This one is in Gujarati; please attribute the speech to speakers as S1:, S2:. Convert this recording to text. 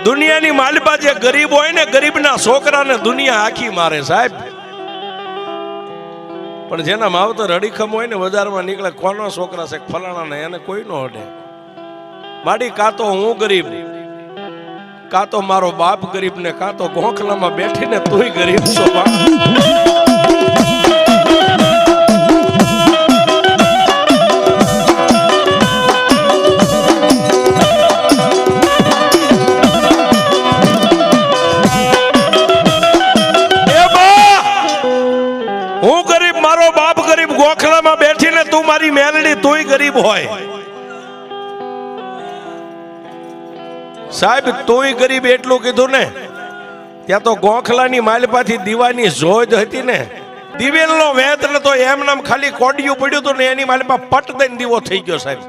S1: દુનિયાની માલિપા જે ગરીબ હોય ને, ગરીબના છોકરાને દુનિયા આખી મારે સાહેબ. પણ જેના માવતર અડીખમ હોય ને, બજારમાં નીકળે કોનો છોકરા છે ફલાણા ને, એને કોઈ નો અડે. માડી કાં તો હું ગરીબ, કાં તો મારો બાપ ગરીબ ને, કાં તો ગોખલામાં બેઠીને તુંય ગરીબ છો. હું ગરીબ, મારો બાપ ગરીબ, ગોખલામાં બેઠીને તું મારી મેલડી, તુંય ગરીબ હોય સાહેબ. તુંય ગરીબ એટલું કીધું ને, ત્યાં તો ગોખલાની માલપાથી દીવાની જોજ હતી ને, દિવેલનો વેત ને તો એમ નામ ખાલી કોડિયું પડ્યું હતું ને, એની માલપા પટ દઈને દીવો થઈ ગયો સાહેબ.